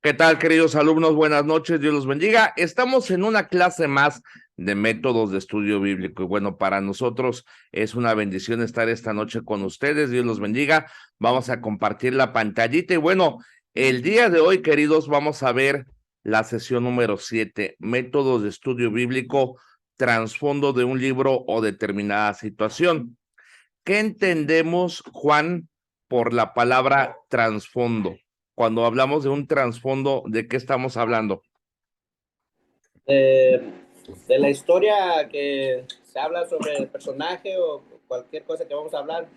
¿Qué tal, queridos alumnos? Buenas noches, Dios los bendiga. Estamos en una clase más de métodos de estudio bíblico y bueno, para nosotros es una bendición estar esta noche con ustedes, Dios los bendiga. Vamos a compartir la pantallita y bueno, el día de hoy, queridos, vamos a ver la sesión número 7, métodos de estudio bíblico, trasfondo de un libro o determinada situación. ¿Qué entendemos, Juan, por la palabra trasfondo? Cuando hablamos de un trasfondo, ¿de qué estamos hablando? de, de la historia que se habla sobre el personaje o cualquier cosa que vamos a hablar.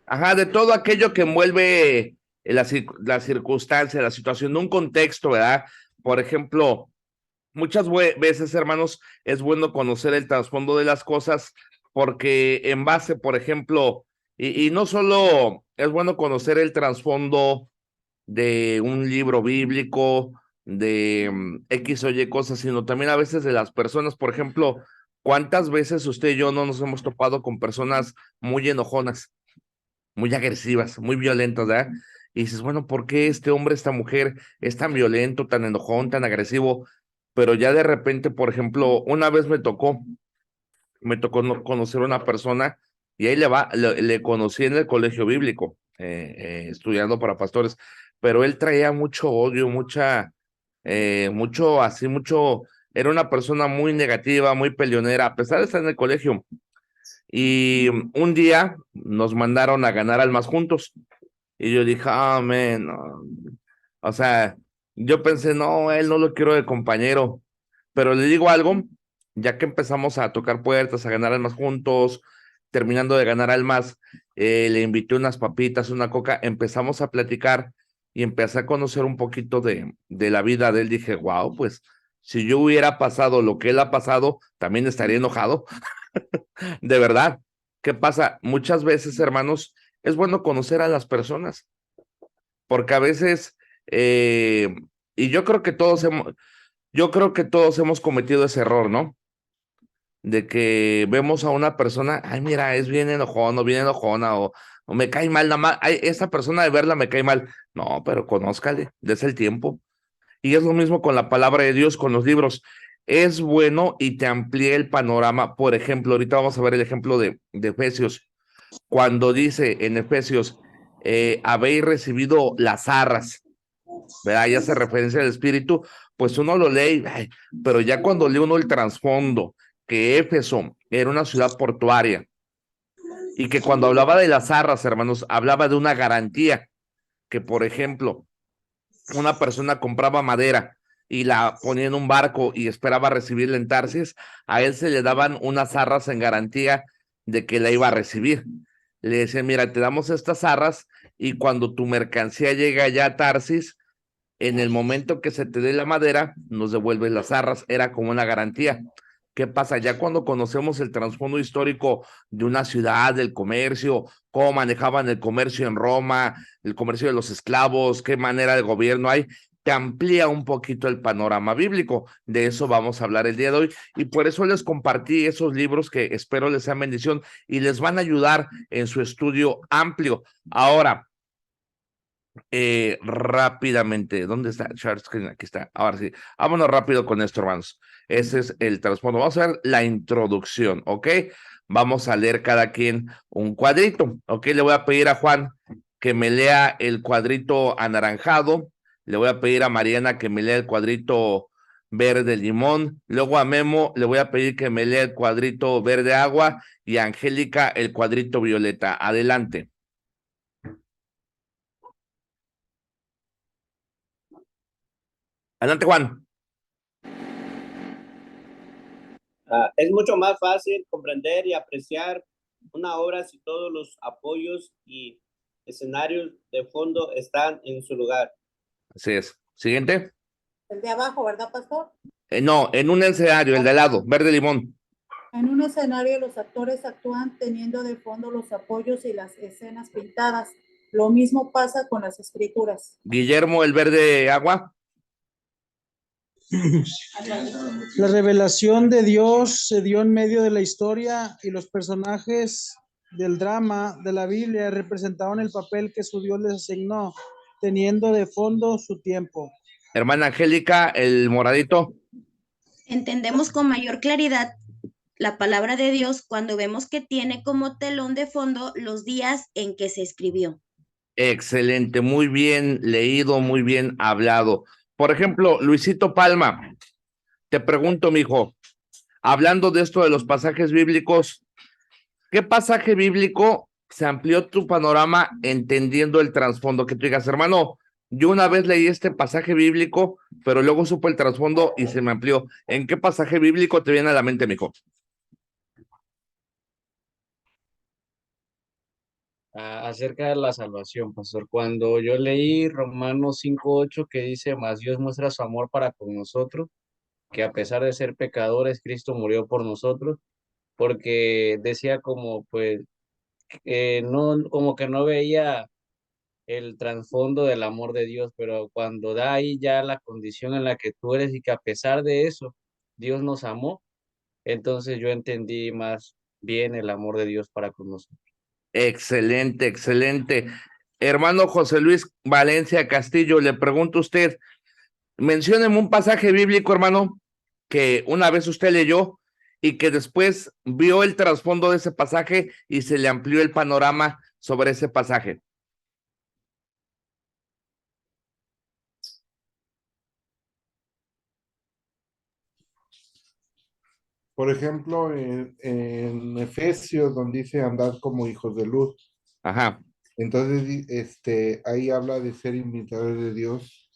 Ajá, de todo aquello que envuelve la circunstancia, la situación, de un contexto, ¿verdad? Por ejemplo, muchas veces, hermanos, es bueno conocer el trasfondo de las cosas porque en base, por ejemplo, y no solo es bueno conocer el trasfondo de un libro bíblico, de X o Y cosas, sino también a veces de las personas. Por ejemplo, ¿cuántas veces usted y yo no nos hemos topado con personas muy enojonas, muy agresivas, muy violentas, ¿verdad? Y dices, bueno, ¿por qué este hombre, esta mujer es tan violento, tan enojón, tan agresivo? Pero ya de repente, por ejemplo, una vez me tocó conocer a una persona y ahí le conocí en el colegio bíblico, estudiando para pastores, pero él traía mucho odio, era una persona muy negativa, muy peleonera, a pesar de estar en el colegio. Y un día nos mandaron a ganar almas juntos. Y yo dije, ah, man, no. O sea, yo pensé, no, él no lo quiero de compañero. Pero le digo algo, ya que empezamos a tocar puertas, a ganar almas juntos, terminando de ganar almas, le invité unas papitas, una coca, empezamos a platicar y empecé a conocer un poquito de la vida de él. Dije, wow, pues si yo hubiera pasado lo que él ha pasado, también estaría enojado. De verdad. ¿Qué pasa? Muchas veces, hermanos, es bueno conocer a las personas, porque a veces, eh, y yo creo que todos hemos cometido ese error, ¿no? De que vemos a una persona, ay, mira, es bien enojón o bien enojona o me cae mal, nada más, ay, esa persona de verla me cae mal. No, pero conózcale, des el tiempo. Y es lo mismo con la palabra de Dios, con los libros. Es bueno y te amplía el panorama. Por ejemplo, ahorita vamos a ver el ejemplo de Efesios. Cuando dice en Efesios, habéis recibido las arras, ¿verdad? Ya hace referencia al Espíritu, pues uno lo lee, ay, pero ya cuando lee uno el trasfondo, que Éfeso era una ciudad portuaria y que cuando hablaba de las arras, hermanos, hablaba de una garantía, que por ejemplo, una persona compraba madera y la ponía en un barco y esperaba recibirla en Tarsis, a él se le daban unas arras en garantía de que la iba a recibir. Le decían, mira, te damos estas arras y cuando tu mercancía llega ya a Tarsis, en el momento que se te dé la madera, nos devuelves las arras, era como una garantía. ¿Qué pasa? Ya cuando conocemos el trasfondo histórico de una ciudad, del comercio, cómo manejaban el comercio en Roma, el comercio de los esclavos, qué manera de gobierno hay, te amplía un poquito el panorama bíblico. De eso vamos a hablar el día de hoy y por eso les compartí esos libros que espero les sean bendición y les van a ayudar en su estudio amplio. Ahora, rápidamente, ¿dónde está Charles Screen? Aquí está, ahora sí, vámonos rápido con esto, hermanos. Ese es el trasfondo. Vamos a ver la introducción, ¿ok? Vamos a leer cada quien un cuadrito, ¿ok? Le voy a pedir a Juan que me lea el cuadrito anaranjado, le voy a pedir a Mariana que me lea el cuadrito verde limón, luego a Memo le voy a pedir que me lea el cuadrito verde agua y a Angélica el cuadrito violeta. Adelante. Adelante, Juan. Es mucho más fácil comprender y apreciar una obra si todos los apoyos y escenarios de fondo están en su lugar. Así es. Siguiente. El de abajo, ¿verdad, pastor? No, en un escenario, el de al lado, verde limón. En un escenario los actores actúan teniendo de fondo los apoyos y las escenas pintadas. Lo mismo pasa con las escrituras. Guillermo, el verde agua. La revelación de Dios se dio en medio de la historia y los personajes del drama de la Biblia representaban el papel que su Dios les asignó, teniendo de fondo su tiempo. Hermana Angélica, el moradito. Entendemos con mayor claridad la palabra de Dios cuando vemos que tiene como telón de fondo los días en que se escribió. Excelente, muy bien leído, muy bien hablado. Por ejemplo, Luisito Palma, te pregunto, mijo, hablando de esto de los pasajes bíblicos, ¿qué pasaje bíblico se amplió tu panorama entendiendo el trasfondo? Que tú digas, hermano, yo una vez leí este pasaje bíblico, pero luego supe el trasfondo y se me amplió. ¿En qué pasaje bíblico te viene a la mente, mijo? Acerca de la salvación, pastor. Cuando yo leí Romanos 5:8 que dice, mas Dios muestra su amor para con nosotros, que a pesar de ser pecadores, Cristo murió por nosotros, porque decía como, pues, no, como que no veía el trasfondo del amor de Dios, pero cuando da ahí ya la condición en la que tú eres y que a pesar de eso, Dios nos amó, entonces yo entendí más bien el amor de Dios para con nosotros. Excelente, excelente. Hermano José Luis Valencia Castillo, le pregunto a usted, mencióneme un pasaje bíblico, hermano, que una vez usted leyó y que después vio el trasfondo de ese pasaje y se le amplió el panorama sobre ese pasaje. Por ejemplo, en Efesios, donde dice andad como hijos de luz. Ajá. Entonces, ahí habla de ser imitadores de Dios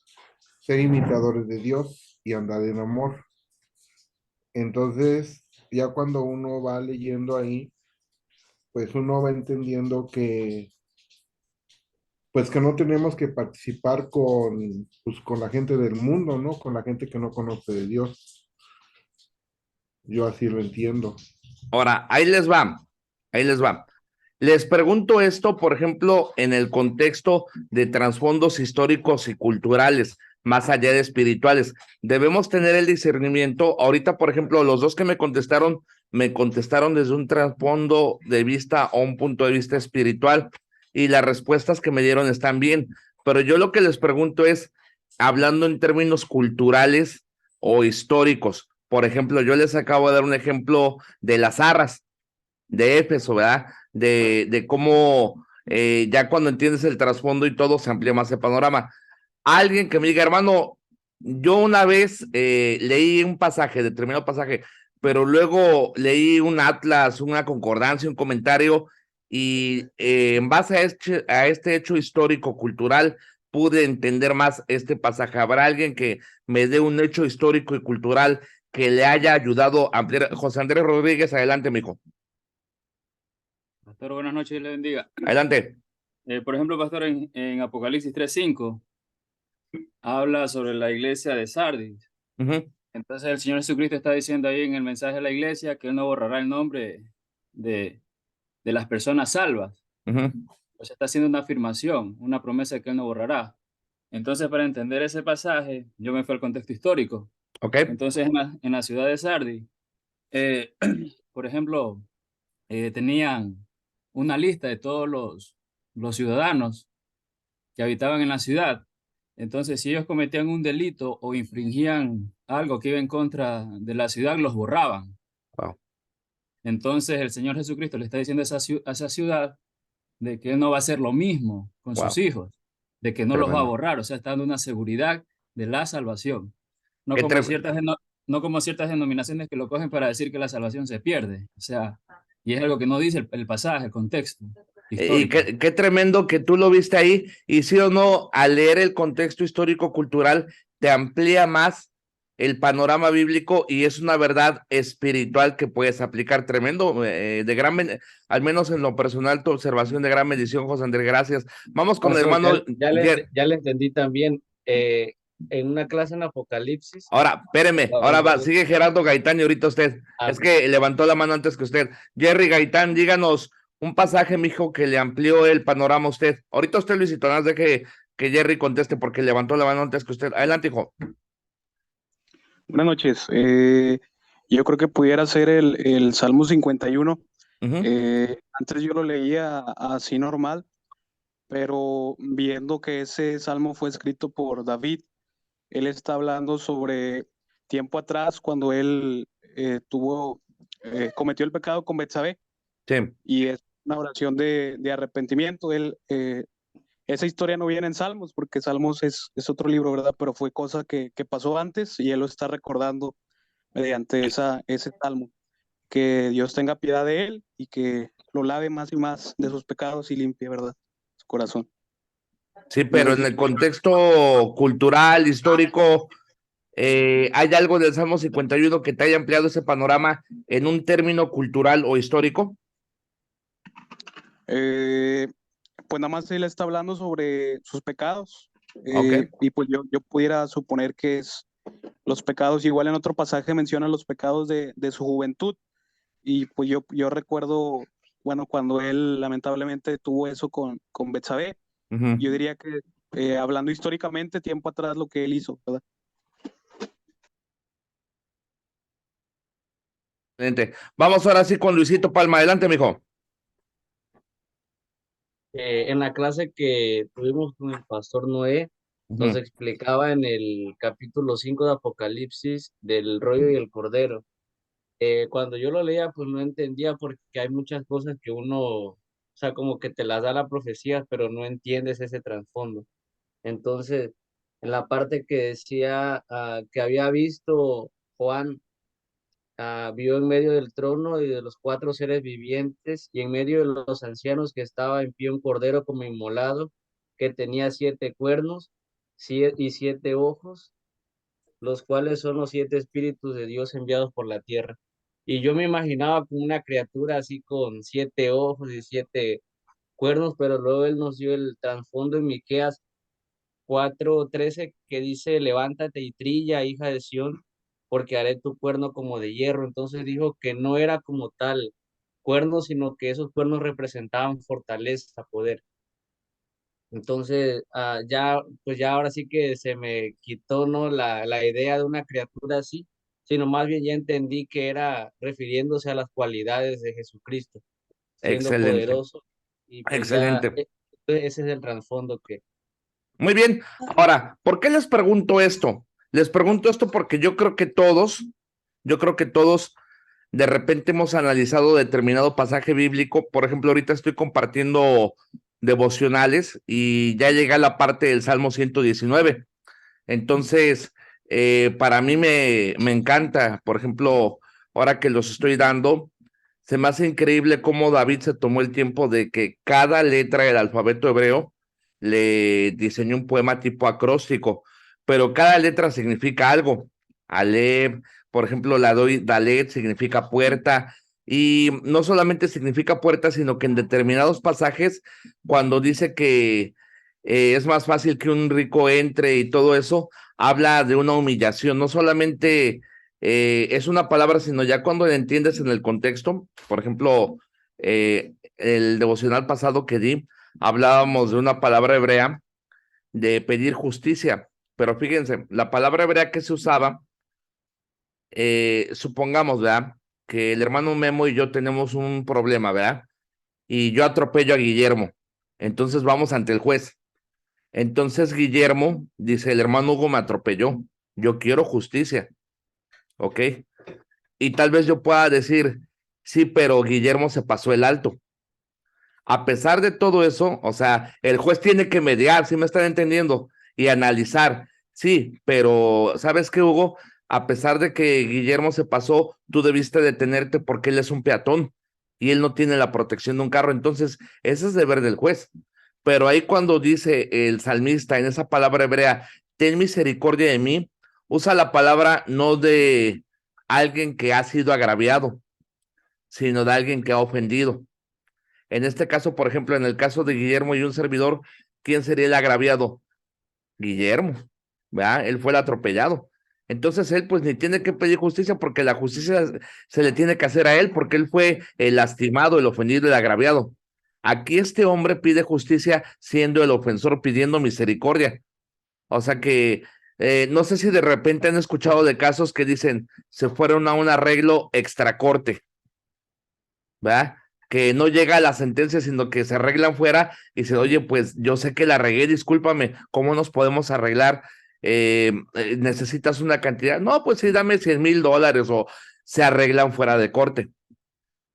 y andar en amor. Entonces, ya cuando uno va leyendo ahí, pues uno va entendiendo pues que no tenemos que participar pues, con la gente del mundo, ¿no? Con la gente que no conoce de Dios. Yo así lo entiendo. Ahora, ahí les va, ahí les va. Les pregunto esto, por ejemplo, en el contexto de trasfondos históricos y culturales, más allá de espirituales. Debemos tener el discernimiento. Ahorita, por ejemplo, los dos que me contestaron desde un trasfondo de vista o un punto de vista espiritual, y las respuestas que me dieron están bien. Pero yo lo que les pregunto es, hablando en términos culturales o históricos, por ejemplo, yo les acabo de dar un ejemplo de las arras de Éfeso, ¿verdad? De cómo ya cuando entiendes el trasfondo y todo se amplía más el panorama. Alguien que me diga, hermano, yo una vez leí un pasaje, determinado pasaje, pero luego leí un atlas, una concordancia, un comentario, y en base a este hecho histórico cultural pude entender más este pasaje. ¿Habrá alguien que me dé un hecho histórico y cultural que le haya ayudado a ampliar? José Andrés Rodríguez, adelante, mijo. Pastor, buenas noches, Dios le bendiga. Adelante. Por ejemplo, pastor, en Apocalipsis 3:5 habla sobre la iglesia de Sardis. Entonces el Señor Jesucristo está diciendo ahí en el mensaje de la iglesia que Él no borrará el nombre de las personas salvas. O sea, está haciendo una afirmación, una promesa que Él no borrará. Entonces, para entender ese pasaje, yo me fui al contexto histórico. Okay. Entonces, en la ciudad de Sardis, por ejemplo, tenían una lista de todos los ciudadanos que habitaban en la ciudad. Entonces, si ellos cometían un delito o infringían algo que iba en contra de la ciudad, los borraban. Wow. Entonces, el Señor Jesucristo le está diciendo a esa ciudad de que Él no va a hacer lo mismo con sus hijos, de que no los va a borrar. O sea, está dando una seguridad de la salvación. No como ciertas denominaciones que lo cogen para decir que la salvación se pierde. O sea, y es algo que no dice el pasaje, el contexto histórico. Y qué tremendo que tú lo viste ahí, y sí o no, al leer el contexto histórico-cultural, te amplía más el panorama bíblico y es una verdad espiritual que puedes aplicar. Tremendo, al menos en lo personal, tu observación de gran bendición, José Andrés, gracias. Vamos con Pastor, el hermano. ya le entendí también. En una clase en Apocalipsis. Ahora, espéreme, ahora va, sigue Gerardo Gaitán y ahorita usted. Es que levantó la mano antes que usted. Jerry Gaitán, díganos un pasaje, mijo, que le amplió el panorama a usted. Ahorita usted, Luisito, nada más de que Jerry conteste porque levantó la mano antes que usted. Adelante, hijo. Buenas noches. Yo creo que pudiera ser el Salmo 51. Antes yo lo leía así normal, pero viendo que ese salmo fue escrito por David, él está hablando sobre tiempo atrás cuando él cometió el pecado con Betsabé, Sí. y es una oración de arrepentimiento. Esa historia no viene en Salmos, porque Salmos es otro libro, ¿verdad? Pero fue cosa que pasó antes y él lo está recordando mediante ese salmo. Que Dios tenga piedad de él y que lo lave más y más de sus pecados y limpie, ¿verdad? Su corazón. Sí, pero en el contexto cultural, histórico, ¿hay algo del Salmo 51 que te haya ampliado ese panorama en un término cultural o histórico? Pues nada más él está hablando sobre sus pecados. Ok. Y pues yo pudiera suponer que es los pecados, igual en otro pasaje menciona los pecados de su juventud. Y pues yo recuerdo, bueno, cuando él lamentablemente tuvo eso con Betsabé, yo diría que hablando históricamente, tiempo atrás lo que él hizo, ¿verdad? Excelente. Vamos ahora sí con Luisito Palma. Adelante, mijo. En la clase que tuvimos con el pastor Noé, nos explicaba en el capítulo 5 de Apocalipsis del rollo y el cordero. Cuando yo lo leía, pues no entendía porque hay muchas cosas que uno, o sea, como que te las da la profecía, pero no entiendes ese trasfondo. Entonces, en la parte que decía que había visto Juan, vio en medio del trono y de los cuatro seres vivientes y en medio de los ancianos que estaba en pie un cordero como inmolado, que tenía 7 cuernos y 7 ojos, los cuales son los 7 espíritus de Dios enviados por la tierra. Y yo me imaginaba como una criatura así con 7 ojos y 7 cuernos, pero luego él nos dio el trasfondo en Miqueas 4:13 que dice, levántate y trilla, hija de Sión, porque haré tu cuerno como de hierro. Entonces dijo que no era como tal cuerno, sino que esos cuernos representaban fortaleza, poder. Entonces, pues ya ahora sí que se me quitó, ¿no? La idea de una criatura así, sino más bien ya entendí que era refiriéndose a las cualidades de Jesucristo, siendo Excelente. poderoso, y pues ya Excelente. ese es el trasfondo que... Muy bien. Ahora, ¿por qué les pregunto esto? Les pregunto esto porque yo creo que todos de repente hemos analizado determinado pasaje bíblico. Por ejemplo, ahorita estoy compartiendo devocionales y ya llega la parte del Salmo 119. Entonces, para mí me encanta, por ejemplo, ahora que los estoy dando, se me hace increíble cómo David se tomó el tiempo de que cada letra del alfabeto hebreo le diseñó un poema tipo acróstico, pero cada letra significa algo. Alef, por ejemplo, Dalet significa puerta, y no solamente significa puerta, sino que en determinados pasajes, cuando dice que es más fácil que un rico entre y todo eso, habla de una humillación, no solamente es una palabra, sino ya cuando la entiendes en el contexto. Por ejemplo, el devocional pasado que di, hablábamos de una palabra hebrea de pedir justicia, pero fíjense, la palabra hebrea que se usaba, supongamos, ¿verdad? Que el hermano Memo y yo tenemos un problema, ¿verdad? Y yo atropello a Guillermo, entonces vamos ante el juez. Entonces Guillermo dice, el hermano Hugo me atropelló, yo quiero justicia, ¿ok? Y tal vez yo pueda decir, sí, pero Guillermo se pasó el alto. A pesar de todo eso, o sea, el juez tiene que mediar, ¿sí me están entendiendo? Y analizar, sí, pero ¿sabes qué, Hugo? A pesar de que Guillermo se pasó, tú debiste detenerte porque él es un peatón y él no tiene la protección de un carro. Entonces, ese es deber del juez. Pero ahí cuando dice el salmista en esa palabra hebrea, ten misericordia de mí, usa la palabra no de alguien que ha sido agraviado, sino de alguien que ha ofendido. En este caso, por ejemplo, en el caso de Guillermo y un servidor, ¿quién sería el agraviado? Guillermo, ¿verdad? Él fue el atropellado. Entonces él pues ni tiene que pedir justicia porque la justicia se le tiene que hacer a él porque él fue el lastimado, el ofendido, el agraviado. Aquí este hombre pide justicia siendo el ofensor pidiendo misericordia. O sea que no sé si de repente han escuchado de casos que dicen se fueron a un arreglo extracorte, ¿verdad? Que no llega a la sentencia, sino que se arreglan fuera y se oye, pues yo sé que la regué, discúlpame, ¿cómo nos podemos arreglar? necesitas una cantidad, no, pues sí, dame $100,000 o se arreglan fuera de corte.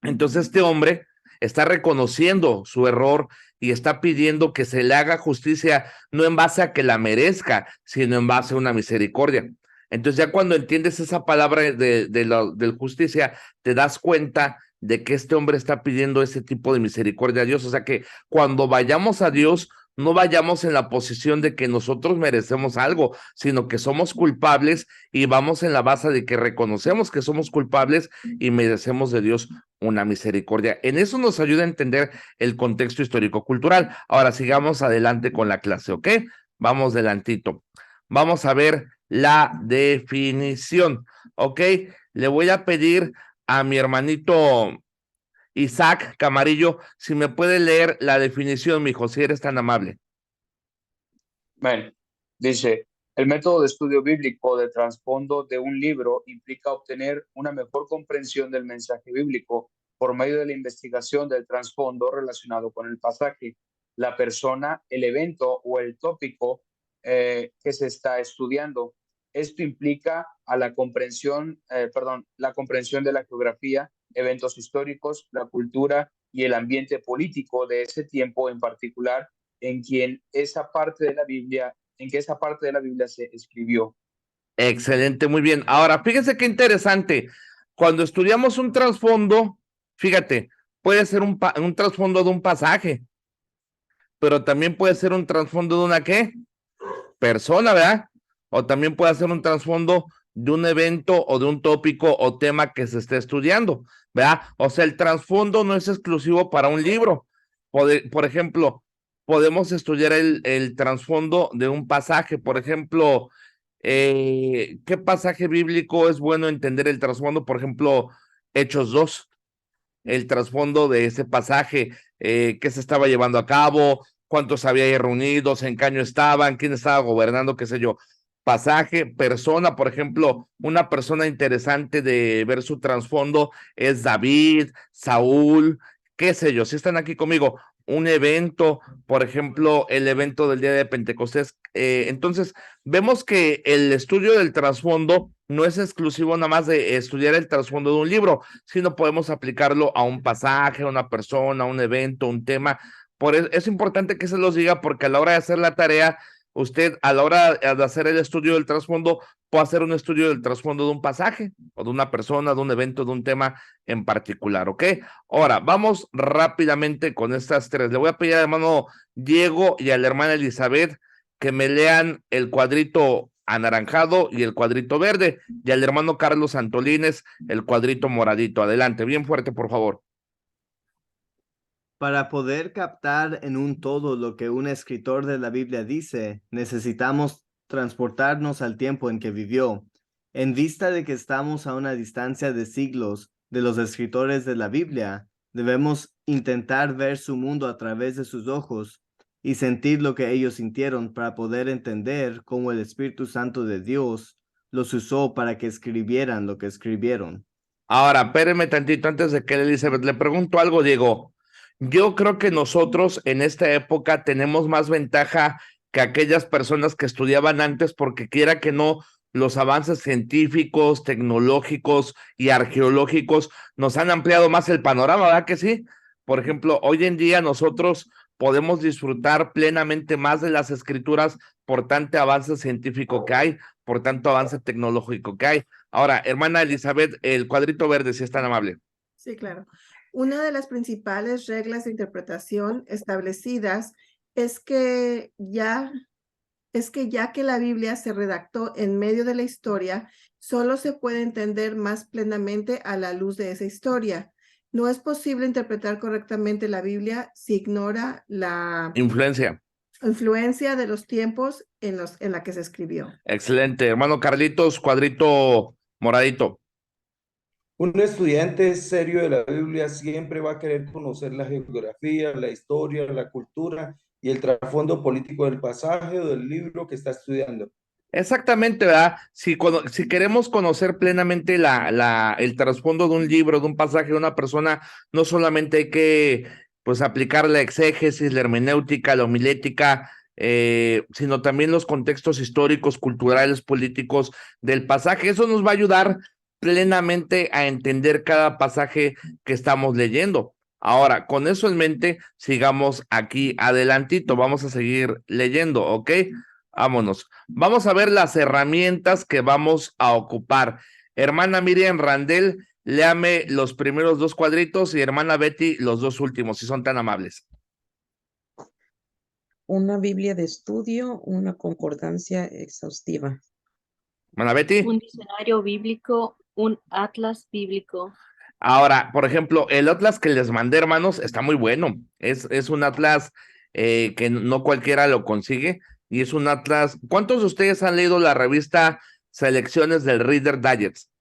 Entonces este hombre está reconociendo su error y está pidiendo que se le haga justicia, no en base a que la merezca, sino en base a una misericordia. Entonces ya cuando entiendes esa palabra de justicia, te das cuenta de que este hombre está pidiendo ese tipo de misericordia a Dios. O sea que cuando vayamos a Dios, no vayamos en la posición de que nosotros merecemos algo, sino que somos culpables y vamos en la base de que reconocemos que somos culpables y merecemos de Dios una misericordia. En eso nos ayuda a entender el contexto histórico-cultural. Ahora sigamos adelante con la clase, ¿ok? Vamos adelantito. Vamos a ver la definición, ¿ok? Le voy a pedir a mi hermanito Isaac Camarillo, si me puede leer la definición, mijo, si eres tan amable. Bueno, dice, el método de estudio bíblico de trasfondo de un libro implica obtener una mejor comprensión del mensaje bíblico por medio de la investigación del trasfondo relacionado con el pasaje, la persona, el evento o el tópico que se está estudiando. Esto implica a la comprensión de la geografía, eventos históricos, la cultura y el ambiente político de ese tiempo en particular, en que esa parte de la Biblia se escribió. Excelente, muy bien. Ahora, fíjense qué interesante. Cuando estudiamos un trasfondo, fíjate, puede ser un trasfondo de un pasaje, pero también puede ser un trasfondo de una ¿qué? Persona, ¿verdad? O también puede ser un trasfondo de un evento o de un tópico o tema que se esté estudiando, ¿verdad? O sea, el trasfondo no es exclusivo para un libro. Por ejemplo, podemos estudiar el trasfondo de un pasaje. Por ejemplo, ¿qué pasaje bíblico es bueno entender el trasfondo? Por ejemplo, Hechos 2, el trasfondo de ese pasaje, qué se estaba llevando a cabo, cuántos había ahí reunidos, en qué año estaban, quién estaba gobernando, qué sé yo. Pasaje, persona, por ejemplo, una persona interesante de ver su trasfondo es David, Saúl, qué sé yo, si están aquí conmigo, un evento, por ejemplo, el evento del día de Pentecostés. Entonces, vemos que el estudio del trasfondo no es exclusivo nada más de estudiar el trasfondo de un libro, sino podemos aplicarlo a un pasaje, a una persona, a un evento, un tema. Por eso es importante que se los diga, porque a la hora de hacer la tarea, usted a la hora de hacer el estudio del trasfondo puede hacer un estudio del trasfondo de un pasaje o de una persona, de un evento, de un tema en particular, ¿ok? Ahora, vamos rápidamente con estas tres. Le voy a pedir al hermano Diego y a la hermana Elizabeth que me lean el cuadrito anaranjado y el cuadrito verde, y al hermano Carlos Antolines el cuadrito moradito. Adelante, bien fuerte, por favor. Para poder captar en un todo lo que un escritor de la Biblia dice, necesitamos transportarnos al tiempo en que vivió. En vista de que estamos a una distancia de siglos de los escritores de la Biblia, debemos intentar ver su mundo a través de sus ojos y sentir lo que ellos sintieron para poder entender cómo el Espíritu Santo de Dios los usó para que escribieran lo que escribieron. Ahora, espérenme tantito antes de que Elizabeth le pregunto algo, Diego. Yo creo que nosotros en esta época tenemos más ventaja que aquellas personas que estudiaban antes, porque quiera que no, los avances científicos, tecnológicos y arqueológicos nos han ampliado más el panorama, ¿verdad que sí? Por ejemplo, hoy en día nosotros podemos disfrutar plenamente más de las escrituras por tanto avance científico que hay, por tanto avance tecnológico que hay. Ahora, hermana Elizabeth, el cuadrito verde, si es tan amable. Sí, claro. Una de las principales reglas de interpretación establecidas es que ya que la Biblia se redactó en medio de la historia, solo se puede entender más plenamente a la luz de esa historia. No es posible interpretar correctamente la Biblia si ignora la influencia de los tiempos en la que se escribió. Excelente. Hermano Carlitos, cuadrito moradito. Un estudiante serio de la Biblia siempre va a querer conocer la geografía, la historia, la cultura y el trasfondo político del pasaje o del libro que está estudiando. Exactamente, ¿verdad? Si queremos conocer plenamente el trasfondo de un libro, de un pasaje, de una persona, no solamente hay que pues aplicar la exégesis, la hermenéutica, la homilética, sino también los contextos históricos, culturales, políticos del pasaje. Eso nos va a ayudar plenamente a entender cada pasaje que estamos leyendo. Ahora, con eso en mente, sigamos aquí adelantito, vamos a seguir leyendo, ¿ok? Vámonos. Vamos a ver las herramientas que vamos a ocupar. Hermana Miriam Randel, léame los primeros 2 cuadritos y hermana Betty los 2 últimos, si son tan amables. Una Biblia de estudio, una concordancia exhaustiva. Hermana Betty. Un diccionario bíblico, un atlas bíblico. Ahora, por ejemplo, el atlas que les mandé, hermanos, está muy bueno. Es un atlas que no cualquiera lo consigue. Y es un atlas. ¿Cuántos de ustedes han leído la revista Selecciones del Reader Digest?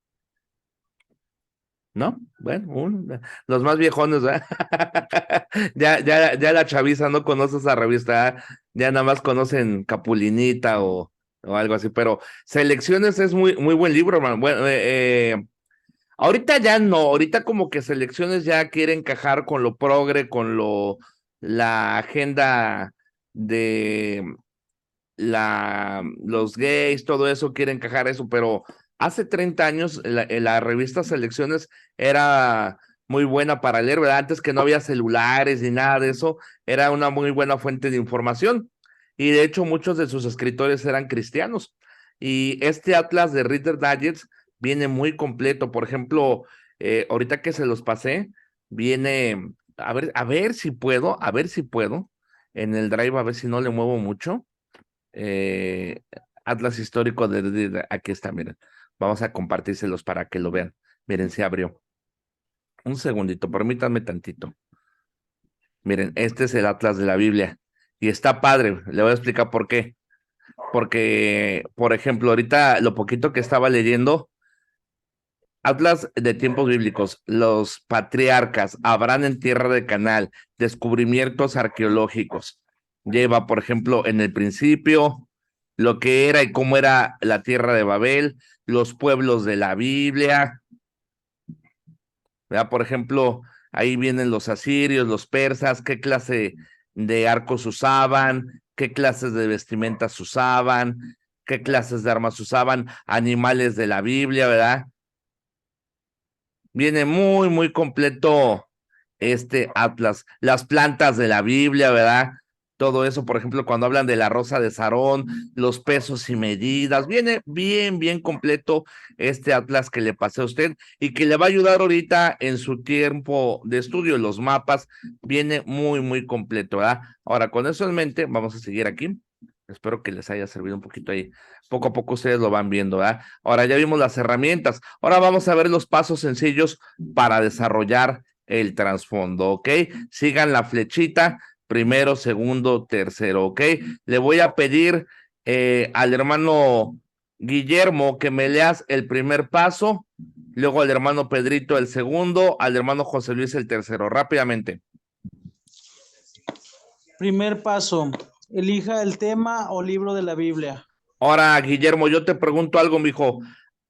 ¿No? Bueno, los más viejones, ¿verdad? ya la chaviza no conoce esa revista, ¿eh? Ya nada más conocen Capulinita o algo así, pero Selecciones es muy buen libro, hermano. Bueno, ahorita ya no, ahorita como que Selecciones ya quiere encajar con lo progre, con la agenda de los gays, todo eso quiere encajar eso, pero hace 30 años la revista Selecciones era muy buena para leer, ¿verdad? Antes que no había celulares ni nada de eso, era una muy buena fuente de información. Y de hecho muchos de sus escritores eran cristianos. Y este atlas de Reader Digest viene muy completo. Por ejemplo, ahorita que se los pasé, viene, a ver si puedo, en el Drive, a ver si no le muevo mucho. Atlas histórico aquí está, miren. Vamos a compartírselos para que lo vean. Miren, se abrió. Un segundito, permítanme tantito. Miren, este es el Atlas de la Biblia. Y está padre, le voy a explicar por qué. Porque, por ejemplo, ahorita lo poquito que estaba leyendo, Atlas de tiempos bíblicos, los patriarcas, Abraham en tierra de Canaán, descubrimientos arqueológicos. Lleva, por ejemplo, en el principio, lo que era y cómo era la tierra de Babel, los pueblos de la Biblia. ¿Verdad? Por ejemplo, ahí vienen los asirios, los persas, qué clase de arcos usaban, qué clases de vestimentas usaban, qué clases de armas usaban, animales de la Biblia, ¿verdad? Viene muy completo este atlas, las plantas de la Biblia, ¿verdad? Todo eso, por ejemplo, cuando hablan de la rosa de Sarón, los pesos y medidas, viene bien completo este atlas que le pasé a usted y que le va a ayudar ahorita en su tiempo de estudio, los mapas, viene muy completo, ¿verdad? Ahora, con eso en mente, vamos a seguir aquí. Espero que les haya servido un poquito ahí. Poco a poco ustedes lo van viendo, ¿verdad? Ahora ya vimos las herramientas. Ahora vamos a ver los pasos sencillos para desarrollar el trasfondo, ¿ok? Sigan la flechita, primero, segundo, tercero, ¿ok? Le voy a pedir al hermano Guillermo que me leas el primer paso, luego al hermano Pedrito el segundo, al hermano José Luis el tercero, rápidamente. Primer paso, elija el tema o libro de la Biblia. Ahora, Guillermo, yo te pregunto algo, mijo.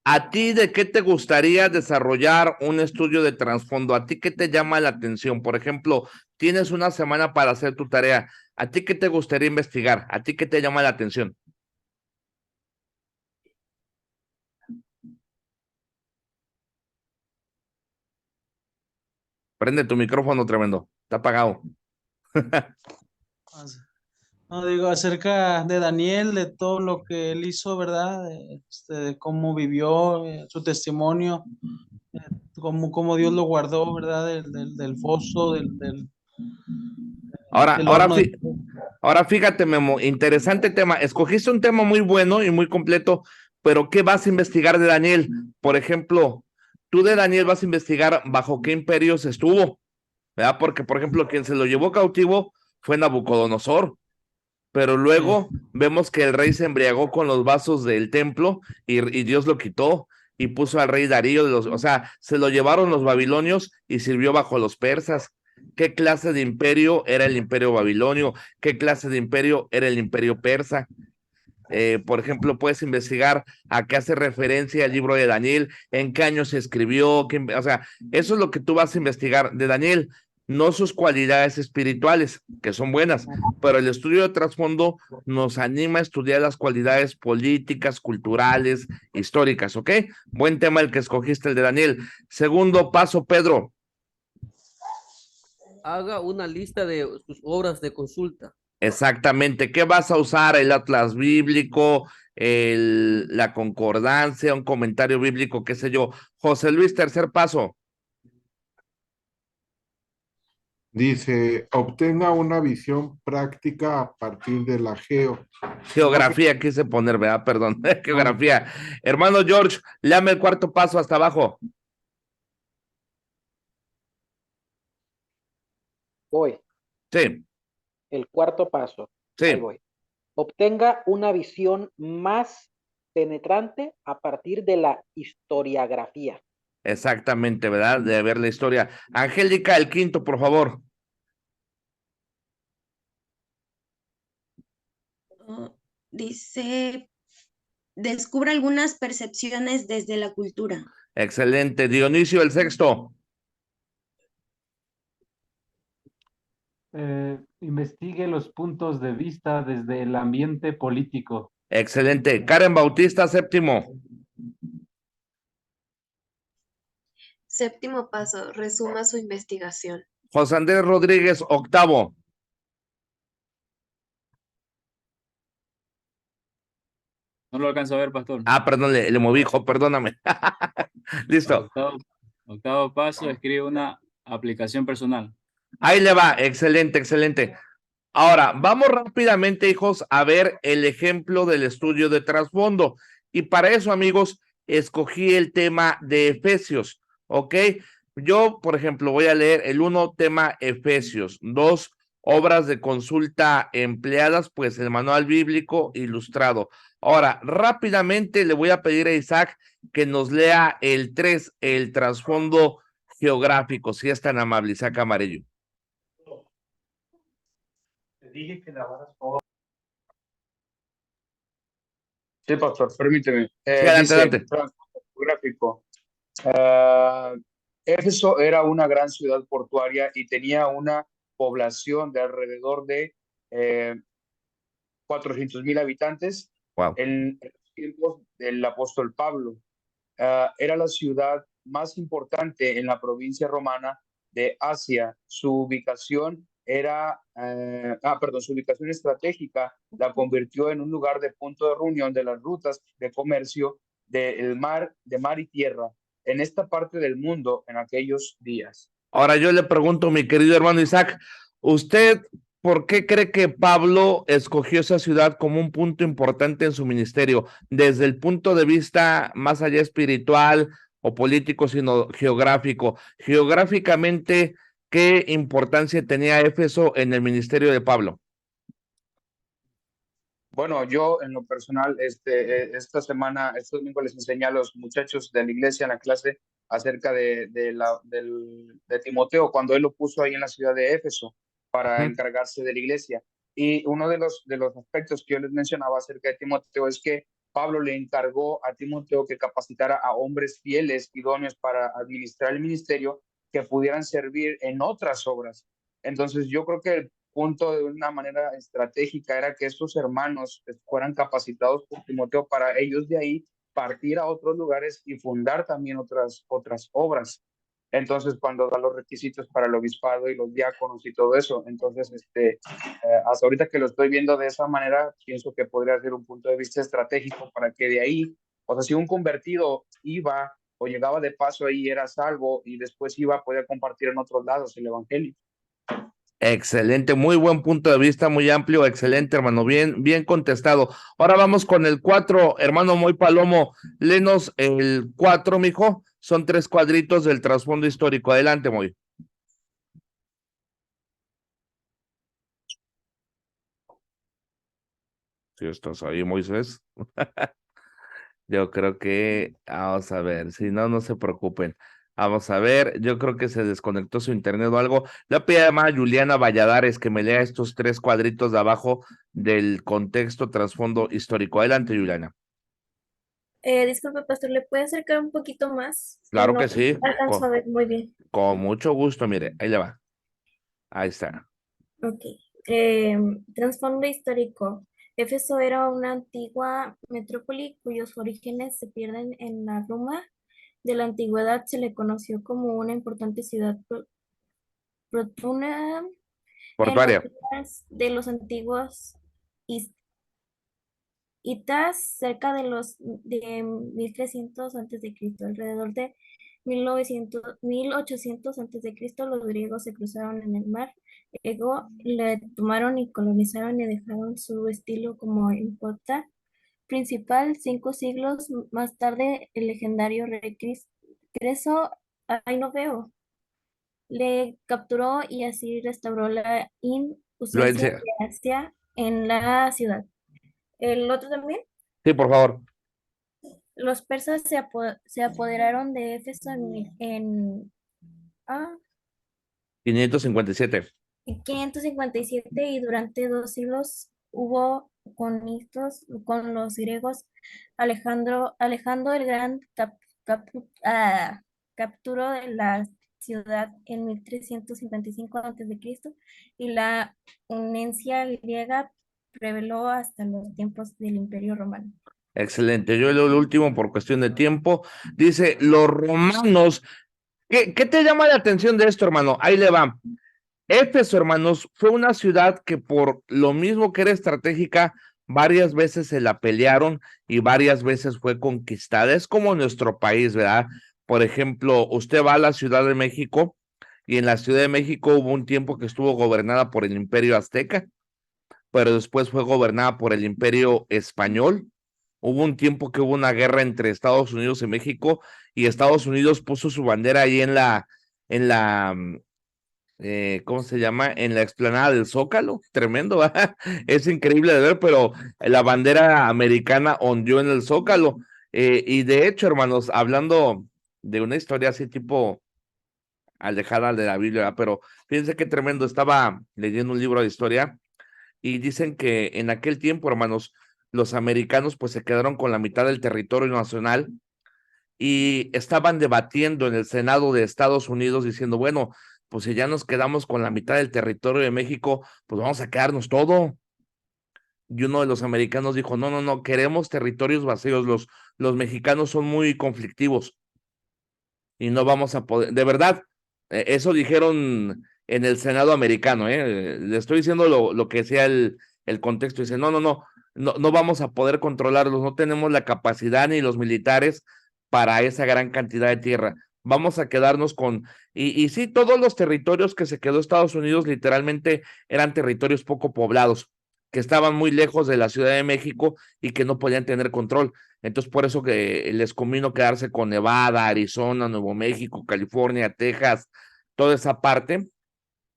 ¿A ti de qué te gustaría desarrollar un estudio de trasfondo? ¿A ti qué te llama la atención? Por ejemplo, tienes una semana para hacer tu tarea. ¿A ti qué te gustaría investigar? ¿A ti qué te llama la atención? Prende tu micrófono, tremendo. Está apagado. No, digo, acerca de Daniel, de todo lo que él hizo, ¿verdad? De cómo vivió, su testimonio, cómo Dios lo guardó, ¿verdad? Del foso, Ahora fíjate, Memo, interesante tema. Escogiste un tema muy bueno y muy completo, pero ¿qué vas a investigar de Daniel? Por ejemplo, tú de Daniel vas a investigar bajo qué imperios estuvo, ¿verdad? Porque, por ejemplo, quien se lo llevó cautivo fue Nabucodonosor. Pero luego vemos que el rey se embriagó con los vasos del templo y Dios lo quitó y puso al rey Darío, o sea, se lo llevaron los babilonios y sirvió bajo los persas. ¿Qué clase de imperio era el imperio babilonio? ¿Qué clase de imperio era el imperio persa? Por ejemplo, puedes investigar a qué hace referencia el libro de Daniel, en qué año se escribió, o sea, eso es lo que tú vas a investigar de Daniel. no sus cualidades espirituales, que son buenas, pero el estudio de trasfondo nos anima a estudiar las cualidades políticas, culturales, históricas, ¿ok? Buen tema el que escogiste, el de Daniel. Segundo paso, Pedro. Haga una lista de sus obras de consulta. Exactamente, ¿qué vas a usar? El atlas bíblico, la concordancia, un comentario bíblico, qué sé yo. José Luis, tercer paso. Dice, obtenga una visión práctica a partir de la Geografía quise poner, ¿verdad? Perdón, geografía. Hermano George, léame el cuarto paso hasta abajo. Voy. Sí, El cuarto paso. sí. Ahí voy. Obtenga una visión más penetrante a partir de la historiografía. Exactamente, ¿verdad? De ver la historia. Angélica, el quinto, por favor. Dice, descubra algunas percepciones desde la cultura. Excelente. Dionisio, el sexto. Investigue los puntos de vista desde el ambiente político. Excelente. Karen Bautista, séptimo. Séptimo paso, resuma su investigación. José Andrés Rodríguez, octavo. No lo alcanzo a ver, pastor. Ah, perdón, le moví, perdóname. Listo. Octavo paso, escribe una aplicación personal. Ahí le va, excelente, excelente. Ahora, vamos rápidamente, hijos, a ver el ejemplo del estudio de trasfondo. Y para eso, amigos, escogí el tema de Efesios, ¿ok? Yo, por ejemplo, voy a leer el 1, tema Efesios. 2, obras de consulta empleadas, pues el manual bíblico ilustrado. Ahora, rápidamente le voy a pedir a Isaac que nos lea el 3, el trasfondo geográfico, si es tan amable, Isaac Amarillo. Te dije que lavaras todo. Sí, pastor, permíteme. Sí, adelante, adelante. Gráfico. Éfeso era una gran ciudad portuaria y tenía una población de alrededor de 400,000 habitantes. Wow. En los tiempos del apóstol Pablo. Era la ciudad más importante en la provincia romana de Asia. Su ubicación su ubicación estratégica la convirtió en un lugar de punto de reunión de las rutas de comercio de mar y tierra en esta parte del mundo en aquellos días. Ahora yo le pregunto, mi querido hermano Isaac, ¿usted por qué cree que Pablo escogió esa ciudad como un punto importante en su ministerio, desde el punto de vista más allá espiritual o político, sino geográfico? Geográficamente, ¿qué importancia tenía Éfeso en el ministerio de Pablo? Bueno, yo en lo personal, esta semana, este domingo les enseñé a los muchachos de la iglesia en la clase acerca de Timoteo, cuando él lo puso ahí en la ciudad de Éfeso para encargarse de la iglesia. Y uno de los aspectos que yo les mencionaba acerca de Timoteo es que Pablo le encargó a Timoteo que capacitara a hombres fieles, idóneos para administrar el ministerio, que pudieran servir en otras obras. Entonces yo creo que el punto de una manera estratégica era que estos hermanos fueran capacitados por Timoteo para ellos de ahí partir a otros lugares y fundar también otras obras. Entonces, cuando da los requisitos para el obispado y los diáconos y todo eso, entonces, hasta ahorita que lo estoy viendo de esa manera, pienso que podría ser un punto de vista estratégico para que de ahí, o sea, si un convertido iba o llegaba de paso ahí, era salvo y después iba a poder compartir en otros lados el evangelio. Excelente, muy buen punto de vista, muy amplio, excelente, hermano, bien contestado. Ahora vamos con el 4, hermano Moy Palomo, léenos el 4, mijo, son 3 cuadritos del trasfondo histórico. Adelante, Moy. Si estás ahí, Moisés. Yo creo que, vamos a ver, si no, no se preocupen. Vamos a ver, yo creo que se desconectó su internet o algo. Le voy a llamar a Juliana Valladares que me lea estos 3 cuadritos de abajo del contexto trasfondo histórico. Adelante, Juliana. Disculpe, pastor, ¿le puede acercar un poquito más? Claro No que sí. alcanzo a ver muy bien. Con mucho gusto, mire, ahí le va. Ahí está. Ok. Trasfondo histórico. Éfeso era una antigua metrópoli cuyos orígenes se pierden en la Roma de la antigüedad. Se le conoció como una importante ciudad portuaria en los Portuaria. días de los antiguos hitas, cerca de los de 1300 antes de Cristo. Alrededor de 1800 antes de Cristo, los griegos se cruzaron en el mar Egeo, le tomaron y colonizaron y dejaron su estilo como impota principal. 5 siglos más tarde, el legendario rey Creso, ay no veo, le capturó y así restauró la inocencia Influencia. de Asia en la ciudad. El otro también. Sí, por favor. Los persas se apoderaron de Éfeso ah, 557. en 557 y durante 2 siglos hubo conflictos con los griegos. Alejandro el Gran capturó de la ciudad en 1355 a.C. y la unencia griega preveló hasta los tiempos del Imperio Romano. Excelente. Yo leo el último por cuestión de tiempo. Dice, los romanos. ¿Qué te llama la atención de esto, hermano? Ahí le va. Éfeso, hermanos, fue una ciudad que por lo mismo que era estratégica, varias veces se la pelearon y varias veces fue conquistada. Es como nuestro país, ¿verdad? Por ejemplo, usted va a la Ciudad de México y en la Ciudad de México hubo un tiempo que estuvo gobernada por el Imperio Azteca, pero después fue gobernada por el Imperio Español. Hubo un tiempo que hubo una guerra entre Estados Unidos y México y Estados Unidos puso su bandera ahí en la, ¿cómo se llama? En la explanada del Zócalo. Tremendo, ¿verdad? Es increíble de ver, pero la bandera americana ondeó en el Zócalo. Y de hecho, hermanos, hablando de una historia así tipo alejada de la Biblia, ¿verdad? Pero fíjense qué tremendo. Estaba leyendo un libro de historia y dicen que en aquel tiempo, hermanos, los americanos pues se quedaron con la mitad del territorio nacional y estaban debatiendo en el Senado de Estados Unidos diciendo, bueno, pues si ya nos quedamos con la mitad del territorio de México, pues vamos a quedarnos todo. Y uno de los americanos dijo, no, no, no, queremos territorios vacíos, los mexicanos son muy conflictivos y no vamos a poder, de verdad, eso dijeron en el Senado americano, le estoy diciendo lo que sea el contexto, dice, no, no, no, no, no vamos a poder controlarlos, no tenemos la capacidad ni los militares para esa gran cantidad de tierra, vamos a quedarnos con, y sí, todos los territorios que se quedó Estados Unidos literalmente eran territorios poco poblados, que estaban muy lejos de la Ciudad de México y que no podían tener control. Entonces, por eso que les convino quedarse con Nevada, Arizona, Nuevo México, California, Texas, toda esa parte,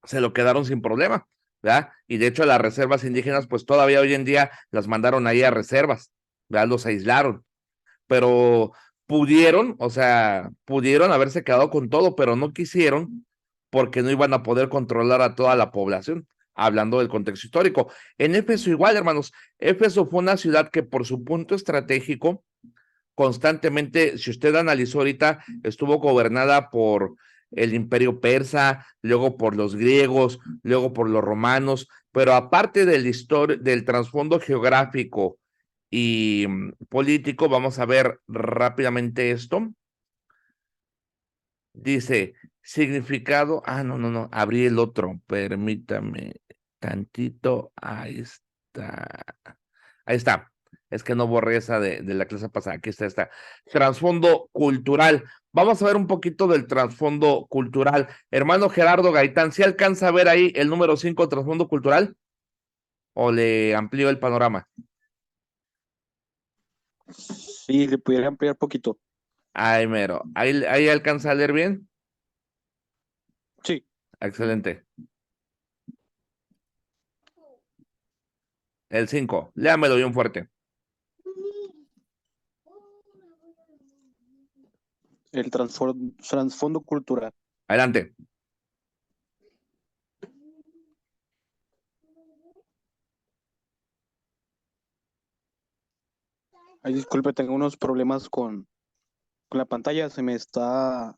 se lo quedaron sin problema, ¿verdad? Y de hecho, las reservas indígenas, pues todavía hoy en día las mandaron ahí a reservas, ¿verdad? Los aislaron, pero pudieron, o sea, pudieron haberse quedado con todo, pero no quisieron porque no iban a poder controlar a toda la población, hablando del contexto histórico. En Éfeso igual, hermanos, Éfeso fue una ciudad que por su punto estratégico, constantemente, si usted analizó ahorita, estuvo gobernada por el imperio persa, luego por los griegos, luego por los romanos, pero aparte del trasfondo geográfico y político, vamos a ver rápidamente esto. Dice, significado, no, no, no, abrí el otro, permítame tantito, ahí está. Ahí está. Es que no borré esa de la clase pasada. Aquí está esta. Trasfondo cultural. Vamos a ver un poquito del trasfondo cultural. Hermano Gerardo Gaitán, ¿sí alcanza a ver ahí el número 5, trasfondo cultural? ¿O le amplío el panorama? Sí, le pudiera ampliar poquito. Ay, mero. ¿Ahí alcanza a leer bien? Sí. Excelente. El 5. Léamelo bien fuerte. El trasfondo cultural. Adelante. Ay, disculpe, tengo unos problemas con la pantalla, se me está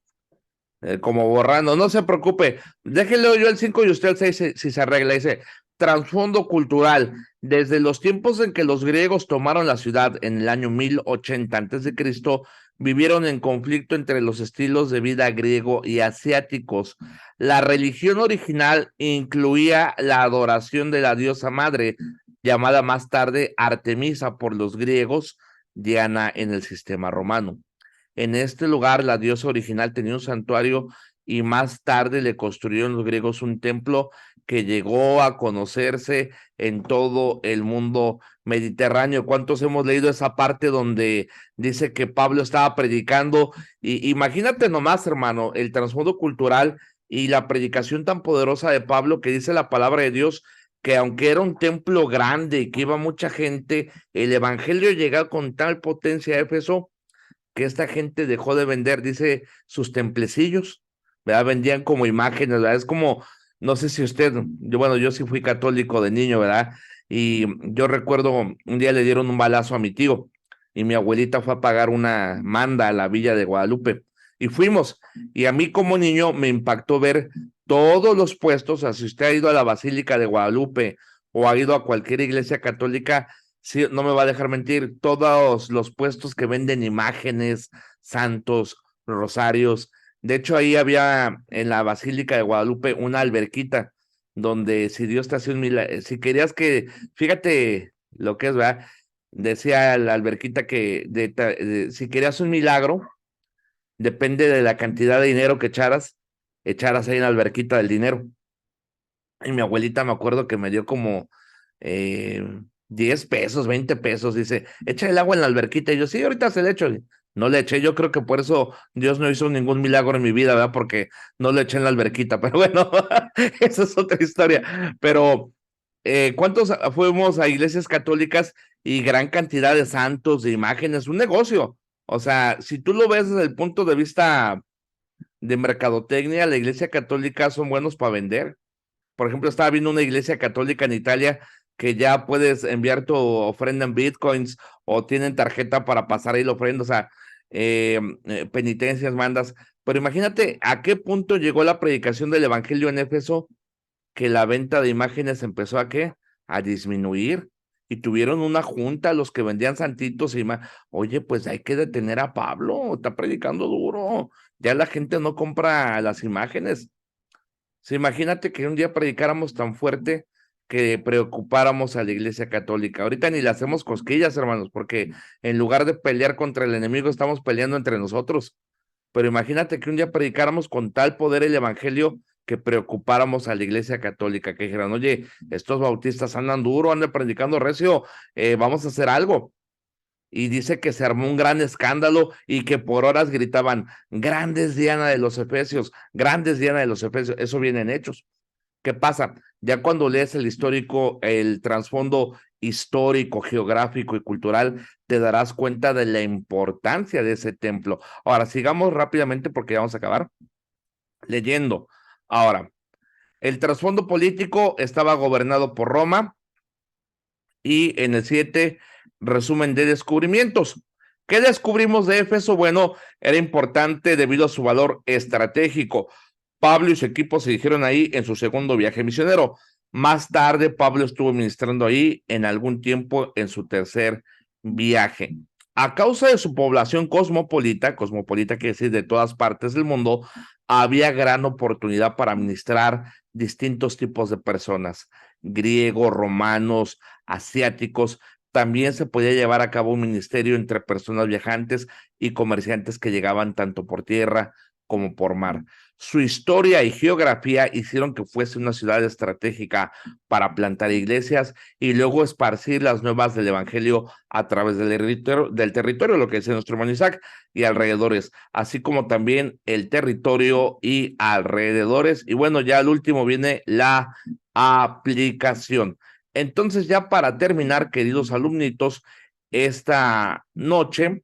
como borrando. No se preocupe, déjenlo yo el 5 y usted el 6 si se arregla. Dice, trasfondo cultural. Desde los tiempos en que los griegos tomaron la ciudad en el año 1080 a.C., vivieron en conflicto entre los estilos de vida griego y asiáticos. La religión original incluía la adoración de la diosa madre, llamada más tarde Artemisa por los griegos, Diana en el sistema romano. En este lugar, la diosa original tenía un santuario y más tarde le construyeron los griegos un templo que llegó a conocerse en todo el mundo mediterráneo. ¿Cuántos hemos leído esa parte donde dice que Pablo estaba predicando? Y imagínate nomás, hermano, el trasfondo cultural y la predicación tan poderosa de Pablo, que dice la palabra de Dios, que aunque era un templo grande y que iba mucha gente, el evangelio llegaba con tal potencia a Éfeso que esta gente dejó de vender, dice, sus templecillos, ¿verdad? Vendían como imágenes, ¿verdad? Es como, no sé si usted, yo sí fui católico de niño, ¿verdad? Y yo recuerdo, un día le dieron un balazo a mi tío y mi abuelita fue a pagar una manda a la Villa de Guadalupe y fuimos, y a mí como niño me impactó ver todos los puestos. O sea, si usted ha ido a la Basílica de Guadalupe o ha ido a cualquier iglesia católica, sí, no me va a dejar mentir, todos los puestos que venden imágenes, santos, rosarios. De hecho, ahí había en la Basílica de Guadalupe una alberquita donde si Dios te hace un milagro, si querías que, fíjate lo que es, ¿verdad? Decía la alberquita que si querías un milagro, depende de la cantidad de dinero que echaras ahí en la alberquita del dinero. Y mi abuelita me acuerdo que me dio como 10 pesos, 20 pesos, dice, echa el agua en la alberquita. Y yo, sí, ahorita se le echo. No le eché, yo creo que por eso Dios no hizo ningún milagro en mi vida, ¿verdad? Porque no le eché en la alberquita, pero bueno, esa es otra historia. Pero, ¿cuántos fuimos a iglesias católicas y gran cantidad de santos, de imágenes? Un negocio. O sea, si tú lo ves desde el punto de vista de mercadotecnia, la iglesia católica son buenos para vender. Por ejemplo, estaba viendo una iglesia católica en Italia que ya puedes enviar tu ofrenda en bitcoins o tienen tarjeta para pasar ahí la ofrenda, o sea, penitencias, mandas. Pero imagínate a qué punto llegó la predicación del evangelio en Éfeso, que la venta de imágenes empezó a ¿qué? A disminuir. Y tuvieron una junta los que vendían santitos y más. Oye, pues hay que detener a Pablo, está predicando duro. Ya la gente no compra las imágenes. Sí, imagínate que un día predicáramos tan fuerte que preocupáramos a la iglesia católica. Ahorita ni le hacemos cosquillas, hermanos, porque en lugar de pelear contra el enemigo, estamos peleando entre nosotros. Pero imagínate que un día predicáramos con tal poder el evangelio que preocupáramos a la iglesia católica, que dijeran, oye, estos bautistas andan duro, andan predicando recio, vamos a hacer algo. Y dice que se armó un gran escándalo y que por horas gritaban, grandes Diana de los Efesios, grandes Diana de los Efesios. Eso viene en Hechos. ¿Qué pasa? Ya cuando lees el histórico, el trasfondo histórico, geográfico y cultural, te darás cuenta de la importancia de ese templo. Ahora, sigamos rápidamente porque ya vamos a acabar leyendo. Ahora, el trasfondo político estaba gobernado por Roma y en el 7, resumen de descubrimientos. ¿Qué descubrimos de Éfeso? Bueno, era importante debido a su valor estratégico. Pablo y su equipo se dirigieron ahí en su segundo viaje misionero. Más tarde, Pablo estuvo ministrando ahí en algún tiempo en su tercer viaje. A causa de su población cosmopolita quiere decir de todas partes del mundo, había gran oportunidad para ministrar distintos tipos de personas, griegos, romanos, asiáticos. También se podía llevar a cabo un ministerio entre personas viajantes y comerciantes que llegaban tanto por tierra como por mar. Su historia y geografía hicieron que fuese una ciudad estratégica para plantar iglesias y luego esparcir las nuevas del evangelio a través del territorio, lo que dice nuestro hermano Isaac, y alrededores, así como también el territorio y alrededores. Y bueno, ya al último viene la aplicación. Entonces, ya para terminar, queridos alumnitos, esta noche,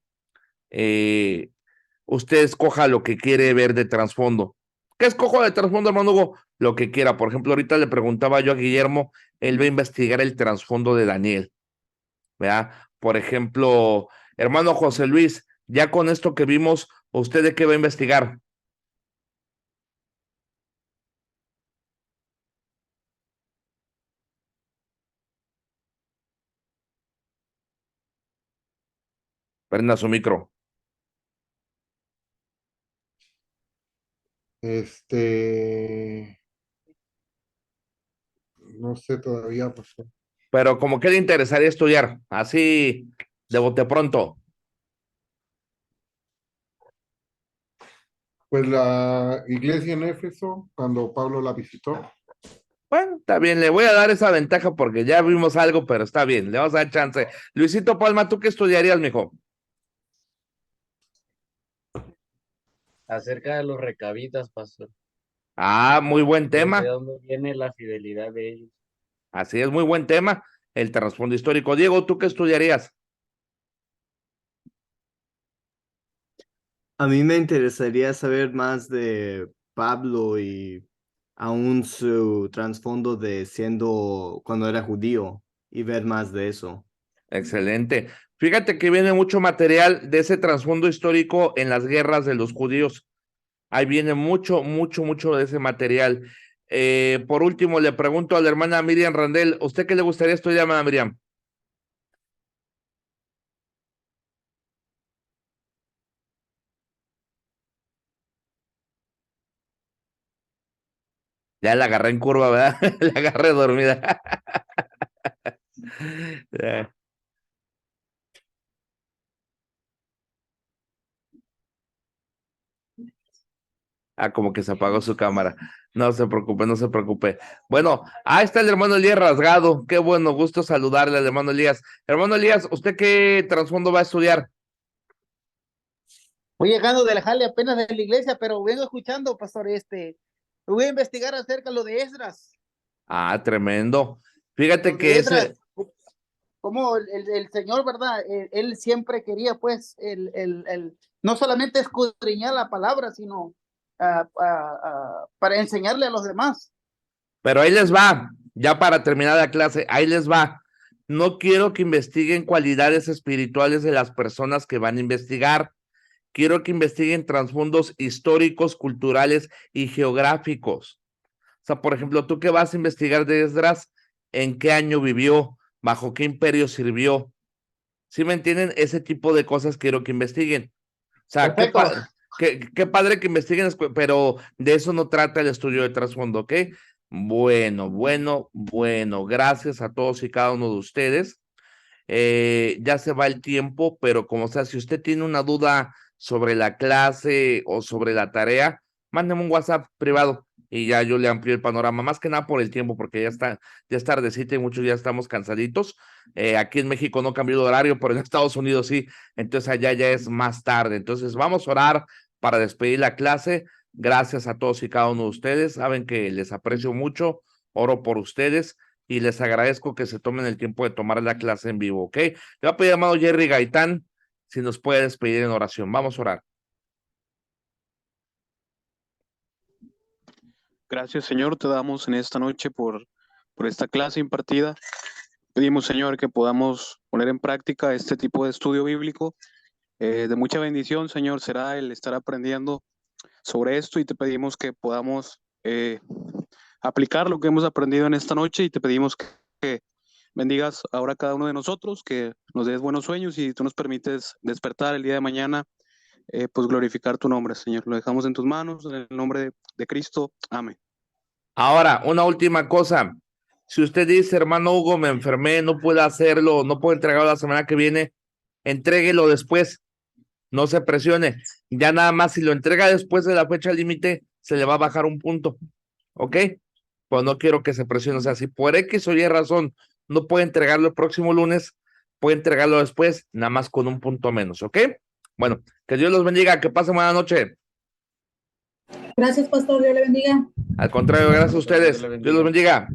usted escoja lo que quiere ver de trasfondo. ¿Qué escojo de trasfondo, hermano Hugo? Lo que quiera. Por ejemplo, ahorita le preguntaba yo a Guillermo, él va a investigar el trasfondo de Daniel, ¿verdad? Por ejemplo, hermano José Luis, ya con esto que vimos, ¿usted de qué va a investigar? Prenda su micro. No sé todavía, pastor. Pero como que le interesaría estudiar, así de bote pronto. Pues la iglesia en Éfeso, cuando Pablo la visitó. Bueno, está bien, le voy a dar esa ventaja porque ya vimos algo, pero está bien, le vamos a dar chance. Luisito Palma, ¿tú qué estudiarías, mijo? Acerca de los recabitas, pastor. Ah, muy buen tema. ¿De dónde viene la fidelidad de ellos? Así es, muy buen tema. El trasfondo histórico. Diego, ¿tú qué estudiarías? A mí me interesaría saber más de Pablo y aún su trasfondo de siendo cuando era judío y ver más de eso. Excelente. Fíjate que viene mucho material de ese trasfondo histórico en las guerras de los judíos. Ahí viene mucho de ese material. Por último, le pregunto a la hermana Miriam Randel, ¿usted qué le gustaría estudiar, hermana Miriam? Ya la agarré en curva, ¿verdad? La agarré dormida. Ah, como que se apagó su cámara. No se preocupe, no se preocupe. Bueno, ahí está el hermano Elías Rasgado. Qué bueno, gusto saludarle al hermano Elías. Hermano Elías, ¿usted qué trasfondo va a estudiar? Voy llegando de la jale apenas de la iglesia, pero vengo escuchando, pastor, voy a investigar acerca de lo de Esdras. Ah, tremendo. Fíjate que ese... Como el Señor, ¿verdad? Él siempre quería, pues, no solamente escudriñar la palabra, sino para enseñarle a los demás. Pero ahí les va, ya para terminar la clase, ahí les va. No quiero que investiguen cualidades espirituales de las personas que van a investigar. Quiero que investiguen trasfondos históricos, culturales y geográficos. O sea, por ejemplo, tú que vas a investigar de Esdras, ¿en qué año vivió? ¿Bajo qué imperio sirvió? ¿Sí me entienden? Ese tipo de cosas quiero que investiguen. O sea, qué padre que investiguen, pero de eso no trata el estudio de trasfondo, ¿ok? Bueno. Gracias a todos y cada uno de ustedes. Ya se va el tiempo, pero como sea, si usted tiene una duda sobre la clase o sobre la tarea, mándeme un WhatsApp privado y ya yo le amplío el panorama, más que nada por el tiempo, porque ya es tardecita y muchos ya estamos cansaditos. Aquí en México no cambió de horario, pero en Estados Unidos sí, entonces allá ya es más tarde. Entonces vamos a orar para despedir la clase. Gracias a todos y cada uno de ustedes. Saben que les aprecio mucho, oro por ustedes y les agradezco que se tomen el tiempo de tomar la clase en vivo, ¿ok? Le voy a pedir, amado Jerry Gaitán, si nos puede despedir en oración. Vamos a orar. Gracias, Señor, te damos en esta noche por esta clase impartida. Pedimos, Señor, que podamos poner en práctica este tipo de estudio bíblico. De mucha bendición, Señor, será el estar aprendiendo sobre esto y te pedimos que podamos aplicar lo que hemos aprendido en esta noche y te pedimos que bendigas ahora a cada uno de nosotros, que nos des buenos sueños y tú nos permites despertar el día de mañana, pues glorificar tu nombre, Señor. Lo dejamos en tus manos, en el nombre de Cristo. Amén. Ahora, una última cosa. Si usted dice, hermano Hugo, me enfermé, no puedo hacerlo, no puedo entregarlo la semana que viene, entréguelo después. No se presione. Ya nada más, si lo entrega después de la fecha límite, se le va a bajar un punto. ¿Ok? Pues no quiero que se presione. O sea, si por X o Y razón no puede entregarlo el próximo lunes, puede entregarlo después, nada más con un punto menos. ¿Ok? Bueno, que Dios los bendiga. Que pasen buena noche. Gracias, pastor. Dios le bendiga. Al contrario, gracias a ustedes. Dios los bendiga.